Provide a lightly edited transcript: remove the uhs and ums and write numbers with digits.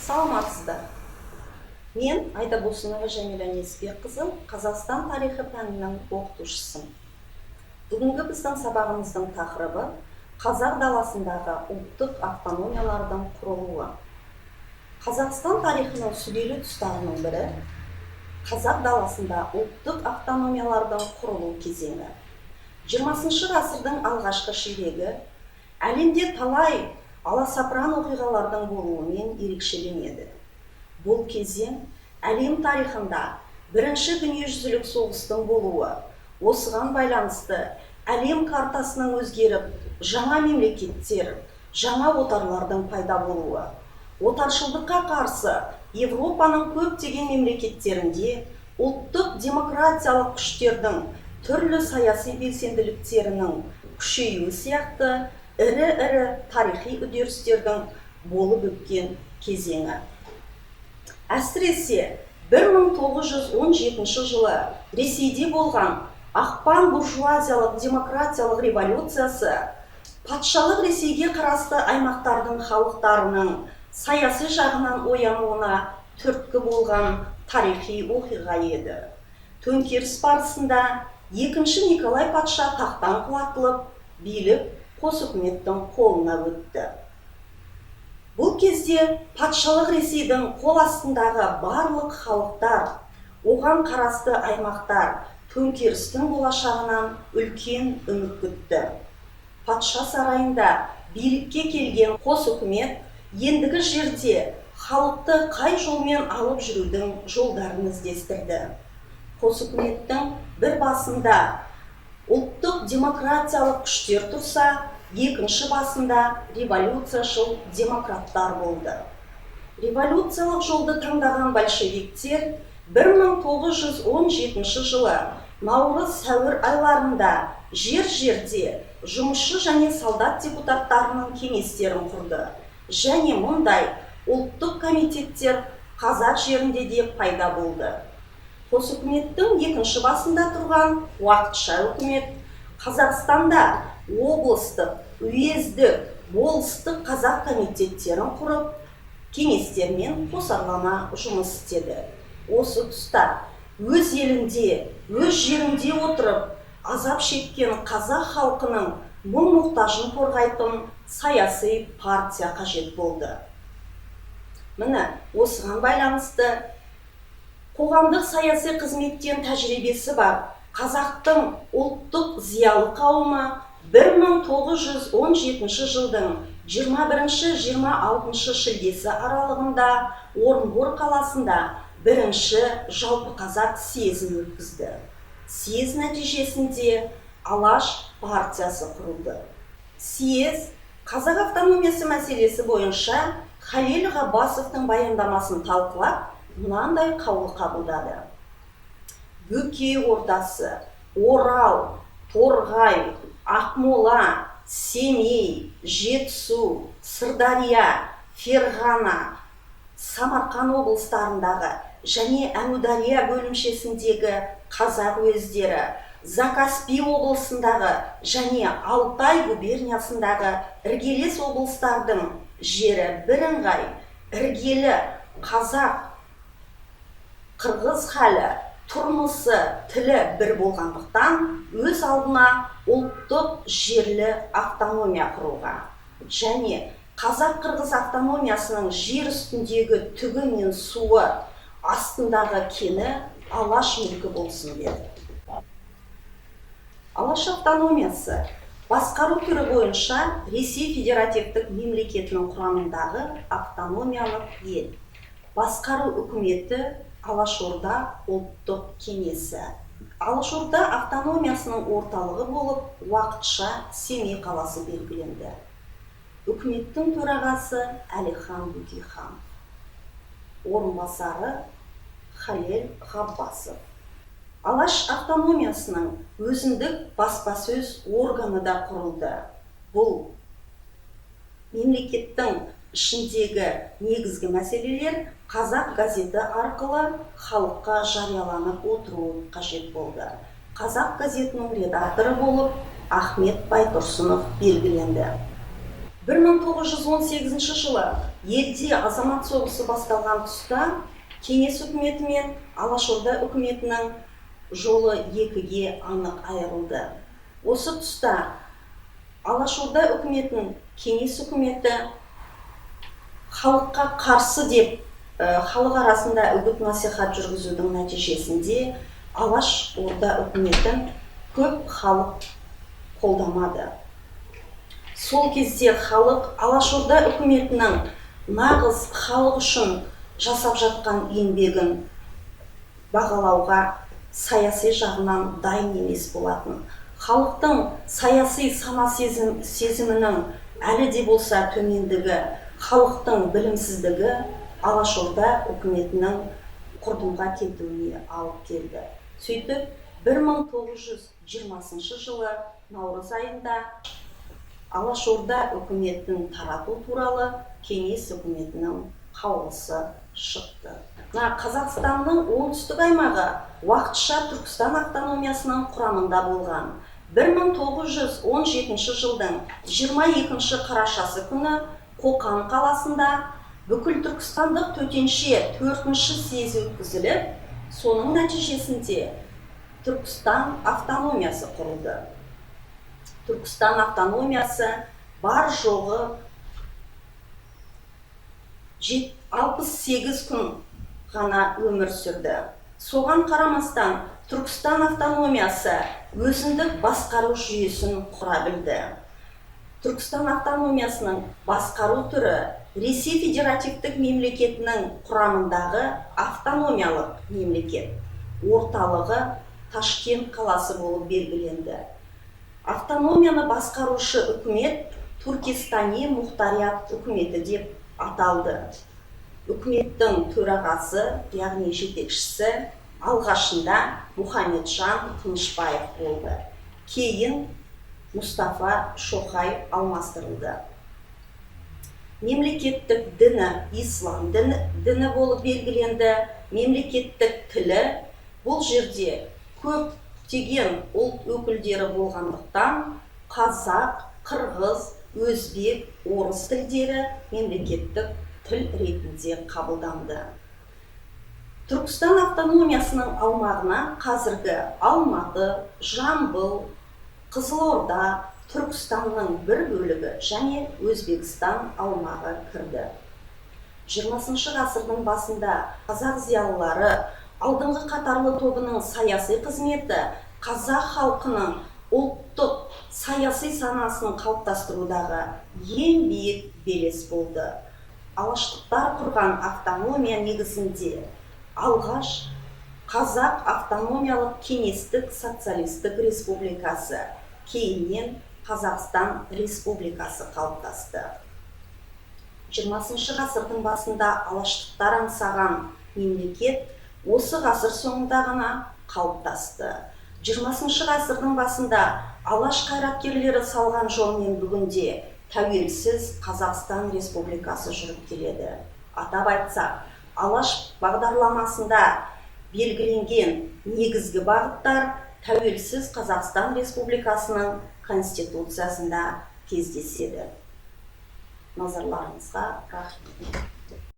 Саламатсыздар. Мен Айдабосынова Жәмила Несіпбекқызы, Қазақстан тарихы пәнінің оқытушысымын. Бүгінгі біздің сабағымыздың тақырыбы Қазақ даласындағы ұлттық автономиялардың құрылуы. Қазақстан тарихының сүбелі тұстарының бірі Қазақ даласында ұлттық автономиялардың құрылу кезеңі. 20 ғасырдың алғашқы ширегі әлемде талай аласапыран оқиғалардың болуымен ерекшеленеді. Бұл кезең әлем тарихында бірінші дүниежүзілік соғыстың болуы, осыған байланысты әлем картасының өзгеріп, жаңа мемлекеттер, жаңа отарлардың пайда болуы, отаршылдыққа қарсы Европаның көптеген мемлекеттерінде ұлттық демократиялық күштердің түрлі саяси белсенділіктерінің күшеюі сияқты ірі тарихи үдерістердің болып өткен кезеңі. Әсіресе 1917 жылы Ресейде болған ақпан буржуазиялық демократиялық революциясы патшалық Ресейге қарасты аймақтардың халықтарының саяси жағынан оянуына түрткі болған тарихи оқиға еді. Төңкеріс барысында екінші Николай патша тақтан құлатылып, билік қос үкіметтің қолына өтті. Бұл кезде патшалық Ресейдің қол астындағы барлық халықтар, оған қарасты аймақтар төңкерістің болашағынан үлкен үміт күтті. Патша сарайында билікке келген қос үкімет ендігі жерде халықты қай жолмен алып жүрудің жолдарын іздестірді. Қос үкіметтің бір басында ұлттық демократиялық күштер тұрса, екінші басында революцияшыл демократтар болды. Революциялық жолды таңдаған большевиктер 1917 жылы наурыз-сәуір айларында жер-жерде жұмысшы және солдат депутаттарының кеңестерін құрды. Және мұндай ұлттық комитеттер қазақ жерінде де пайда болды. Қос үкіметтің екінші басында тұрған уақытша үкімет Қазақстанда облыстық, уездік, болыстық қазақ комитеттерін құрып, кеңестермен қосарлана жұмыс істеді. Осы тұста өз елінде, өз жерінде отырып, азап шеккен қазақ халқының мұң-мұқтажын қорғайтын саяси партия қажет болды. Міне, осыған байланысты қоғамдық саяси қызметтен тәжірибесі бар қазақтың ұлттық зиялы қауымы 1917 жылдың 21-26 шілдесі аралығында Орынбор қаласында бірінші жалпы қазақ съезін өткізді. Съез нәтижесінде Алаш партиясы құрылды. Съез қазақ автономиясы мәселесі бойынша Халел Ғаббасовтың баяндамасын талқылап, мынандай қаулы қабылдады. Бөкей Ордасы, Орал, Торғай, Ақмола, Семей, Жетісу, Сырдария, Ферғана, Самарқан облыстарындағы және Әмудария бөлімшесіндегі қазақ уездері, Закаспий облысындағы және Алтай губерниясындағы іргелес облыстардың жері бірыңғай, іргелі қазақ, қырғыз халі, тұрмысы, тілі бір болғандықтан өз алдына ұлттық жерлі автономия құруға және қазақ-қырғыз автономиясының жер үстіндегі түгі мен суы, астындағы кені Алаш мүлкі болсын деді. Алаш автономиясы басқару түрі бойынша Ресей Федеративтік мемлекетінің құрамындағы автономиялық ел. Басқару үкіметі Алашорда ұлттық кеңесі. Алашорда автономиясының орталығы болып уақытша Семей қаласы белгіленді. Үкіметтің төрағасы Әлихан Бөкейхан. Орынбасары Халел Ғаббасов. Алаш автономиясының өзіндік баспасөз органы да құрылды. Бұл мемлекеттің ішіндегі негізгі мәселелер Қазақ газеті арқылы халыққа жарияланып отыруы қажет болды. Қазақ газетінің редакторы болып Ахмет Байтұрсынов белгіленді. 1918 жылы елде азамат соғысы басталған тұста кеңес үкіметі мен Алашорда үкіметінің жолы екіге анық айырылды. Осы тұста Алашорда үкіметінің кеңес үкіметі халыққа қарсы деп халық арасында үгіт насихат жүргізудің нәтижесінде Алашорда үкіметін көп халық қолдамады. Сол кезде халық Алашорда үкіметінің нағыз халық үшін жасап жатқан еңбегін бағалауға саяси жағынан дайын емес болатын. Халықтың саяси сана сезімінің әлі де болса төмендігі, халықтың білімсіздігі Алашорда үкіметінің құрдымға кетуіне алып келді. Сөйтіп, 1920 жылы наурыз айында Алашорда үкіметін тарату туралы кеңес үкіметінің қаулысы шықты. Қазақстанның оңтүстік аймағы уақытша Түркістан автономиясының құрамында болған. 1917 жылдың 22 қарашасы күні Қоқан қаласында бүкіл Түркістандық төтенше 4-ші съезі өткізіліп, соның нәтижесінде Түркістан автономиясы құрылды. Түркістан автономиясы бар жоғы 68 күн ғана өмір сүрді. Соған қарамастан Түркістан автономиясы өзіндік басқару жүйесін құра білді. Түркістан автономиясының басқару түрі Ресей Федеративтік мемлекетінің құрамындағы автономиялық мемлекет. Орталығы Ташкент қаласы болып белгіленді. Автономияны басқарушы үкімет Туркестани Мұхтариат үкіметі деп аталды. Үкіметтің төрағасы, яғни жетекшісі алғашында Мұхамеджан Тынышбаев болды. Кейін Мұстафа Шоқай алмастырылды. Мемлекеттік діні ислам діні болып белгіленді. Мемлекеттік тілі бұл жерде көптеген ұлт өкілдері болғандықтан қазақ, қырғыз, өзбек, орыс тілдері мемлекеттік тіл ретінде қабылданды. Түркістан автономиясының аумағына қазіргі Алматы, Жамбыл, Қызылорда, Түркістанның бір бөлігі және Өзбекстан аумағы кірді. 20 ғасырдың басында қазақ зиялылары алдыңғы қатарлы тобының саяси қызметі қазақ халқының ұлттық саяси санасын қалыптастырудағы ең биік белес болды. Алаштықтар құрған автономия негізінде алғаш Қазақ автономиялық кеңестік социалистік республикасы, кейіннен Қазақстан республикасы қалыптасты. 20 ғасырдың басында алаштықтар аңсаған мемлекет осы ғасыр соңында ғана қалыптасты. 20 ғасырдың басында алаш қайраткерлері салған жолмен бүгінде тәуелсіз Қазақстан республикасы жүріп келеді. Атап айтсақ, алаш бағдарламасында белгіленген негізгі бағыттар тәуелсіз Қазақстан республикасының конституциясында кездеседі. Назарларыңызға рахмет.